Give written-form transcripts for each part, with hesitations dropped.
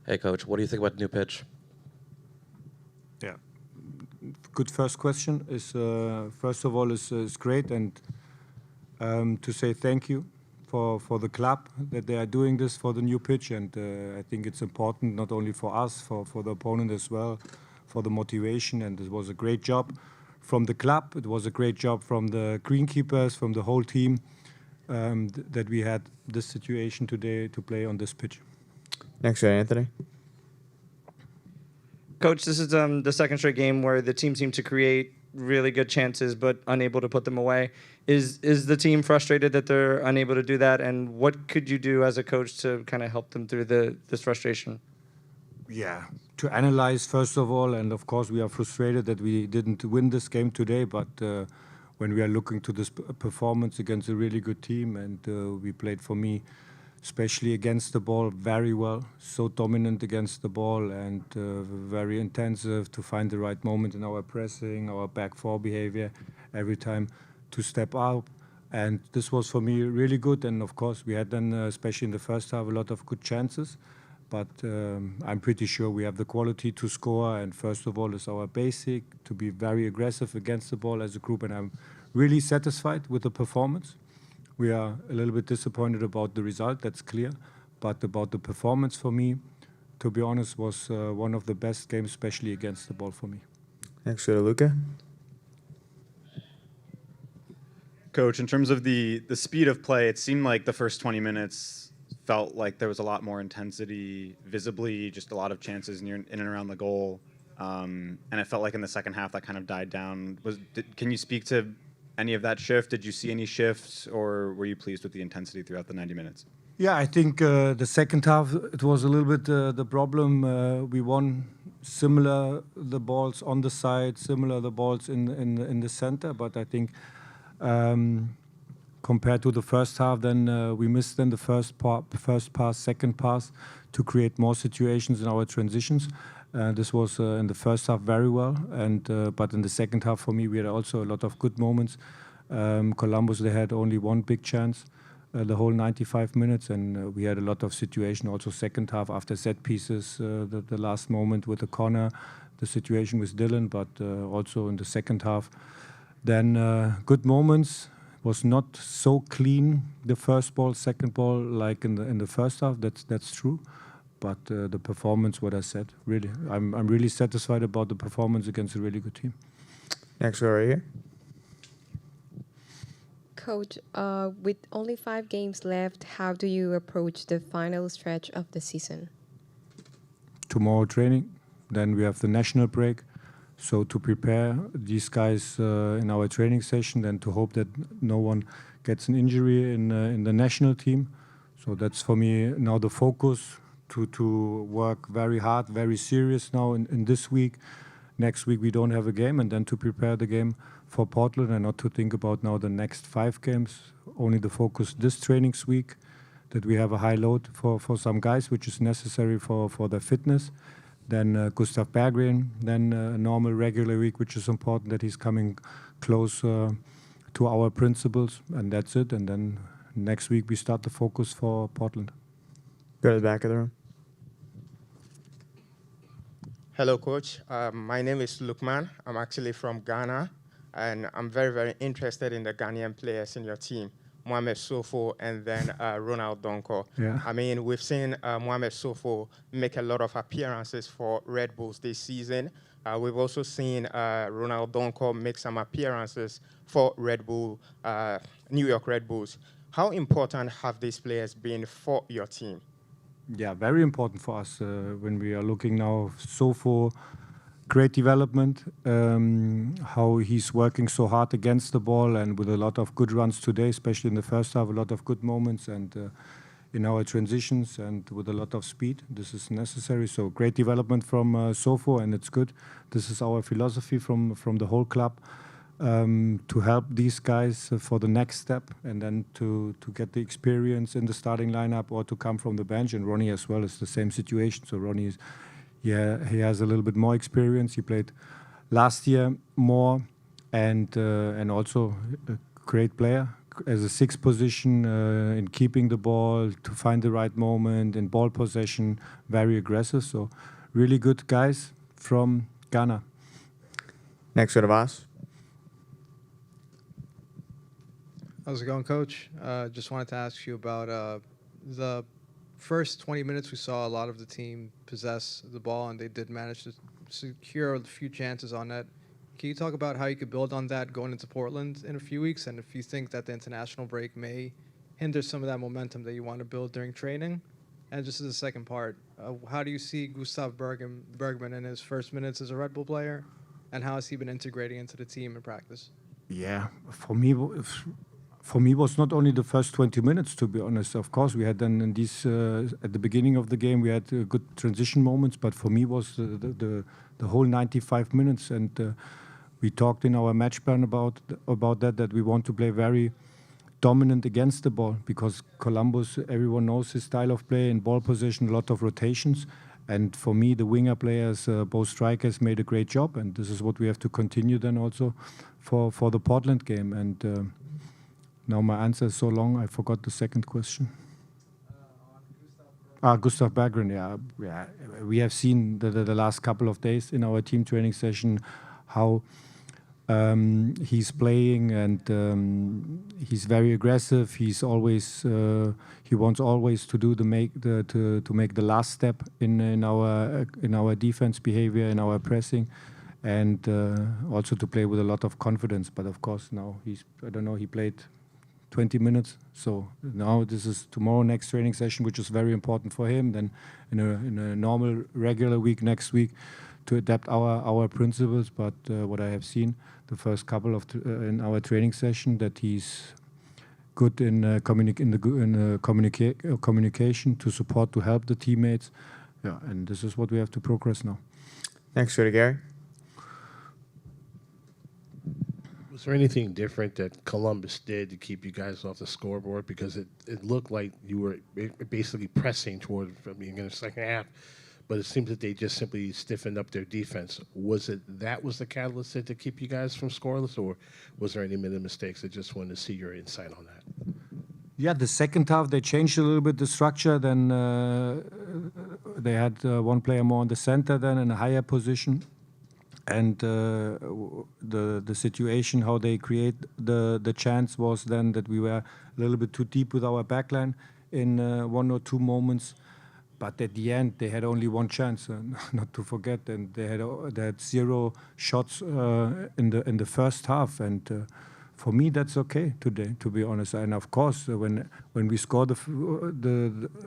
Hey, Coach, what do you think about the new pitch? Yeah, good first question. Is first of all is great, and to say thank you for the club that they are doing this for the new pitch, and I think it's important not only for us, for the opponent as well, for the motivation, and it was a great job from the club. It was a great job from the greenkeepers, from the whole team, that we had this situation today to play on this pitch. Next, Anthony. Coach, this is the second straight game where the team seemed to create really good chances but unable to put them away. Is the team frustrated that they're unable to do that? And what could you do as a coach to kind of help them through this frustration? Yeah, to analyze first of all, and of course we are frustrated that we didn't win this game today, but when we are looking to this performance against a really good team, and we played, for me, especially against the ball, very well, so dominant against the ball, and very intensive to find the right moment in our pressing, our back four behavior, every time to step up. And this was, for me, really good. And of course, we had then, especially in the first half, a lot of good chances. But I'm pretty sure we have the quality to score. And first of all, it's our basic, to be very aggressive against the ball as a group. And I'm really satisfied with the performance. We are a little bit disappointed about the result, that's clear. But about the performance, for me, to be honest, was one of the best games, especially against the ball for me. Next, go to Luca. Coach, in terms of the speed of play, it seemed like the first 20 minutes felt like there was a lot more intensity, visibly, just a lot of chances in and around the goal. And it felt like in the second half that kind of died down. Can you speak to any of that shift? Did you see any shifts, or were you pleased with the intensity throughout the 90 minutes? Yeah, I think the second half, it was a little bit the problem. We won similar the balls on the side, similar the balls in the center, but I think compared to the first half, then we missed then the first pass, second pass to create more situations in our transitions. This was in the first half very well, and but in the second half, for me, we had also a lot of good moments. Columbus, they had only one big chance the whole 95 minutes, and we had a lot of situation also second half after set pieces, the last moment with the corner, the situation with Dylan, but also in the second half. Then good moments, was not so clean, the first ball, second ball, like in the first half, that's true. But the performance, what I said, really, I'm really satisfied about the performance against a really good team. Next, we're right here. Coach, with only 5 games left, how do you approach the final stretch of the season? Tomorrow training, then we have the national break. So to prepare these guys in our training session, and to hope that no one gets an injury in the national team. So that's for me now the focus, to work very hard, very serious now in this week. Next week we don't have a game, and then to prepare the game for Portland, and not to think about now the next 5 games, only the focus this trainings week, that we have a high load for some guys, which is necessary for their fitness. Then Gustav Berggren, then a normal regular week, which is important that he's coming close to our principles, and that's it. And then next week we start the focus for Portland. Go to the back of the room. Hello, Coach. My name is Lukman. I'm actually from Ghana, and I'm very, very interested in the Ghanaian players in your team, Mohamed Sofo and then Ronald Donko. Yeah. I mean, we've seen Mohamed Sofo make a lot of appearances for Red Bulls this season. We've also seen Ronald Donko make some appearances for Red Bull, New York Red Bulls. How important have these players been for your team? Yeah, very important for us when we are looking now. Sofo, great development, how he's working so hard against the ball and with a lot of good runs today, especially in the first half, a lot of good moments, and in our transitions and with a lot of speed. This is necessary. So great development from Sofo, and it's good. This is our philosophy from the whole club, to help these guys for the next step, and then to get the experience in the starting lineup or to come from the bench. And Ronnie as well is the same situation. So Ronnie is, yeah, he has a little bit more experience. He played last year more, and also a great player, as a sixth position in keeping the ball, to find the right moment, in ball possession, very aggressive. So really good guys from Ghana. Next, go to Voss. How's it going, Coach? Just wanted to ask you about the first 20 minutes. We saw a lot of the team possess the ball, and they did manage to secure a few chances on net. Can you talk about how you could build on that going into Portland in a few weeks, and if you think that the international break may hinder some of that momentum that you want to build during training? And just as a second part, how do you see Gustav Bergman in his first minutes as a Red Bull player, and how has he been integrating into the team in practice? Yeah, for me, it was not only the first 20 minutes, to be honest. Of course, we had then in these at the beginning of the game we had good transition moments, but for me it was the whole 95 minutes. And we talked in our match plan about that we want to play very dominant against the ball, because Columbus, everyone knows his style of play in ball possession, a lot of rotations. And for me, the winger players, both strikers, made a great job, and this is what we have to continue then also for the Portland game. And now my answer is so long, I forgot the second question. Gustav Berggren, yeah. We have seen the last couple of days in our team training session how he's playing, and he's very aggressive. He's always he wants always to do to make the last step in our defense behavior, in our pressing, and also to play with a lot of confidence. But of course now he played 20 minutes. So now this is tomorrow, next training session, which is very important for him. Then in a normal, regular week next week to adapt our principles. But what I have seen the first couple of in our training session, that he's good in communication, to support, to help the teammates. Yeah, and this is what we have to progress now. Next, go to Gary. Was there anything different that Columbus did to keep you guys off the scoreboard? Because it looked like you were basically pressing toward being in the second half, but it seems that they just simply stiffened up their defense. Was the catalyst to keep you guys from scoreless, or was there any minor mistakes? I just wanted to see your insight on that. Yeah, the second half they changed a little bit the structure. Then they had one player more in the center, then in a higher position. And the situation, how they create the chance, was then that we were a little bit too deep with our backline in one or two moments. But at the end, they had only one chance, not to forget, and they had 0 shots in the first half. And for me, that's okay today, to be honest. And of course, when we score the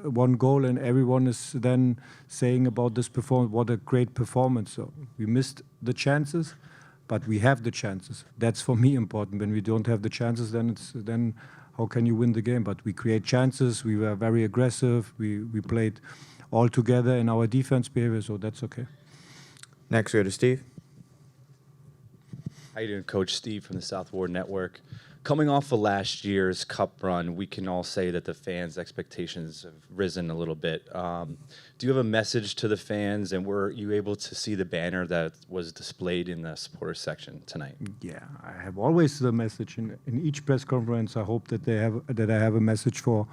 one goal, and everyone is then saying about this performance, what a great performance. So we missed the chances, but we have the chances. That's for me important. When we don't have the chances, then how can you win the game? But we create chances. We were very aggressive. We played all together in our defense behavior, so that's okay. Next, go to Steve. How you doing, Coach? Steve from the South Ward Network. Coming off of last year's Cup run, we can all say that the fans' expectations have risen a little bit. Do you have a message to the fans, and were you able to see the banner that was displayed in the supporter section tonight? Yeah, I have always the message in each press conference. I hope that I have a message for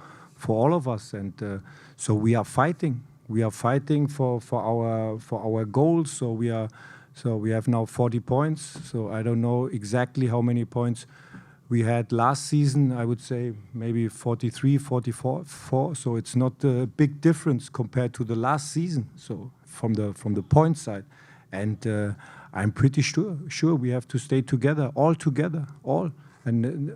all of us, and so we are fighting. We are fighting for our goals. So we have now 40 points. So I don't know exactly how many points we had last season. I would say maybe 43, 44. So it's not a big difference compared to the last season. So from the point side, and I'm pretty sure we have to stay together, all. And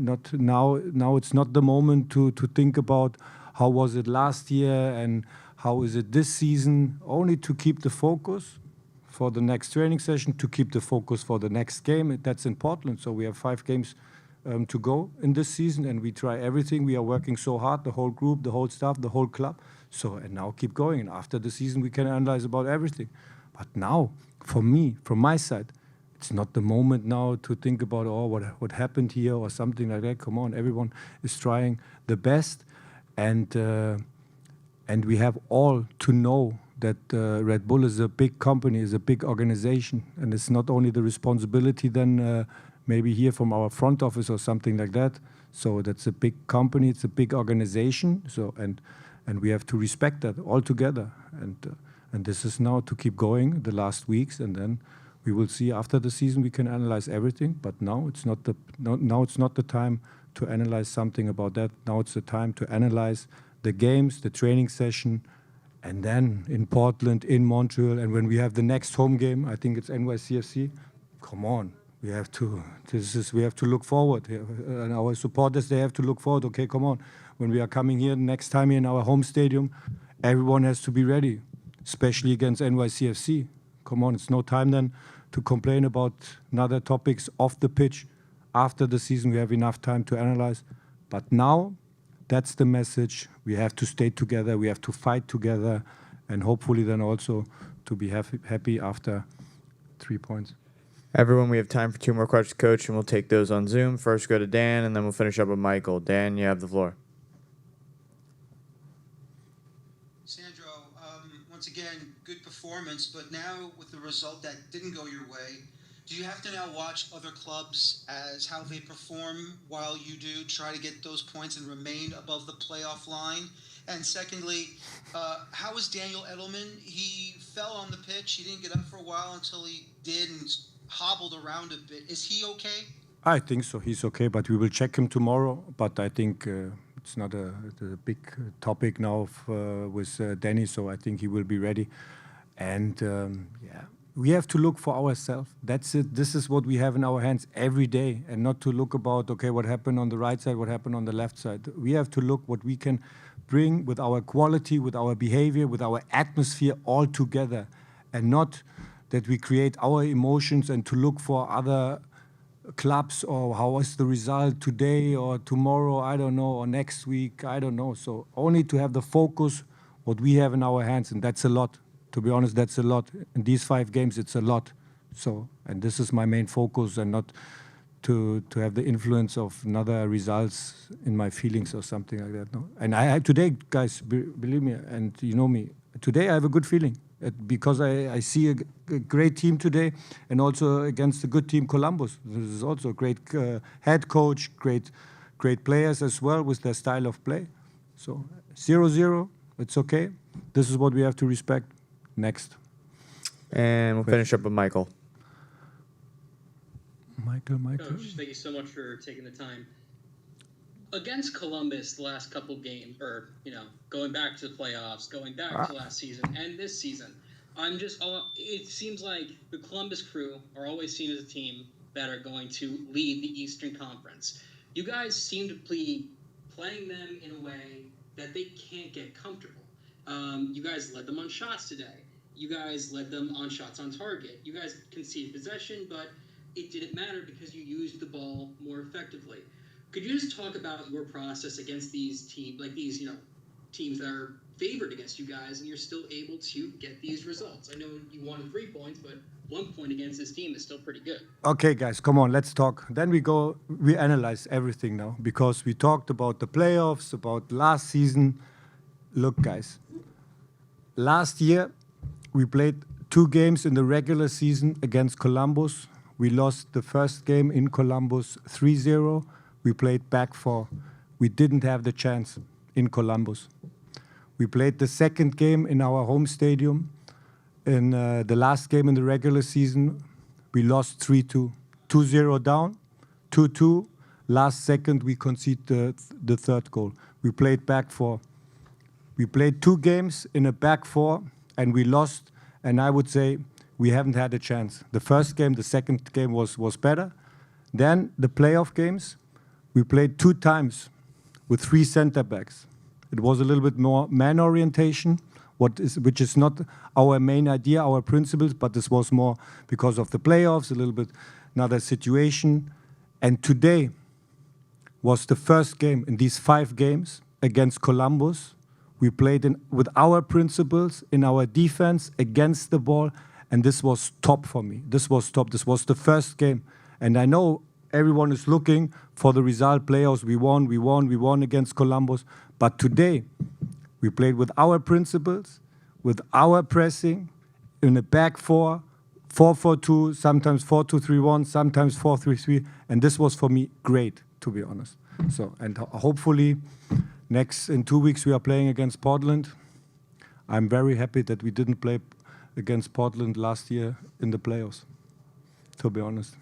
not now. Now it's not the moment to think about how was it last year and how is it this season. Only to keep the focus for the next training session, to keep the focus for the next game. That's in Portland. So we have 5 games to go in this season, and we try everything. We are working so hard, the whole group, the whole staff, the whole club. So, and now keep going. And after the season, we can analyze about everything. But now, for me, from my side, it's not the moment now to think about, what happened here or something like that. Come on, everyone is trying the best. And we have all to know that Red Bull is a big company, is a big organization, and it's not only the responsibility then maybe hear from our front office or something like that. So that's a big company, it's a big organization. So and we have to respect that all together. And this is now to keep going the last weeks, and then we will see after the season we can analyze everything. But now it's not the time to analyze something about that. Now it's the time to analyze the games, the training session, and then in Portland, in Montreal, and when we have the next home game, I think it's NYCFC. Come on, we have to look forward, and our supporters, they have to look forward. Okay, come on, when we are coming here next time in our home stadium, everyone has to be ready, especially against NYCFC. Come on, it's no time then to complain about other topics off the pitch. After the season, we have enough time to analyze. But now, that's the message. We have to stay together. We have to fight together, and hopefully then also to be happy after 3 points. Everyone, we have time for 2 more questions, Coach, and we'll take those on Zoom. First, go to Dan, and then we'll finish up with Michael. Dan, you have the floor. Sandro, once again, good performance, but now with the result that didn't go your way, do you have to now watch other clubs as how they perform while you do try to get those points and remain above the playoff line? And secondly, how is Daniel Edelman? He fell on the pitch. He didn't get up for a while until he did and hobbled around a bit. Is he okay? I think so. He's okay, but we will check him tomorrow. But I think it's not a big topic now with Danny, so I think he will be ready. And yeah, we have to look for ourselves. That's it. This is what we have in our hands every day, and not to look about, okay, what happened on the right side, what happened on the left side. We have to look what we can bring with our quality, with our behavior, with our atmosphere all together, and not that we create our emotions and to look for other clubs or how is the result today or tomorrow, I don't know, or next week, I don't know. So only to have the focus, what we have in our hands, and that's a lot. To be honest, that's a lot. In these 5 games, it's a lot. So, and this is my main focus, and not to have the influence of another results in my feelings or something like that. No. And I today, guys, believe me, and you know me, today I have a good feeling because I see a great team today, and also against a good team, Columbus. This is also a great head coach, great players as well with their style of play. So 0-0, it's okay. This is what we have to respect. Next. And we'll finish up with Michael. Michael. Coach, thank you so much for taking the time. Against Columbus, the last couple games, or going back to the playoffs, going back to last season and this season, it seems like the Columbus Crew are always seen as a team that are going to lead the Eastern Conference. You guys seem to be playing them in a way that they can't get comfortable. You guys led them on shots today. You guys led them on shots on target. You guys conceded possession, but it didn't matter because you used the ball more effectively. Could you just talk about your process against these teams, teams that are favored against you guys, and you're still able to get these results? I know you wanted 3 points, but 1 point against this team is still pretty good. Okay, guys, come on, let's talk. Then we analyze everything now, because we talked about the playoffs, about last season. Look, guys, last year we played 2 games in the regular season against Columbus. We lost the first game in Columbus 3-0. We played back 4. We didn't have the chance in Columbus. We played the second game in our home stadium. In the last game in the regular season, we lost 3-2. 2-0 down, 2-2. Last second, we conceded the third goal. We played back 4. We played 2 games in a back 4, and we lost. And I would say we haven't had a chance. The first game, the second game was better. Then the playoff games, we played 2 times with 3 center backs. It was a little bit more man orientation, which is not our main idea, our principles, but this was more because of the playoffs, a little bit another situation. And today was the first game in these 5 games against Columbus. We played with our principles in our defense against the ball, and this was top for me. This was top. This was the first game. And I know everyone is looking for the result. Playoffs, we won against Columbus. But today, we played with our principles, with our pressing, in a back 4, 4-4-2, sometimes 4-2-3-1, sometimes 4-3-3, and this was for me great, to be honest. So, and hopefully, in 2 weeks we are playing against Portland. I'm very happy that we didn't play against Portland last year in the playoffs, to be honest.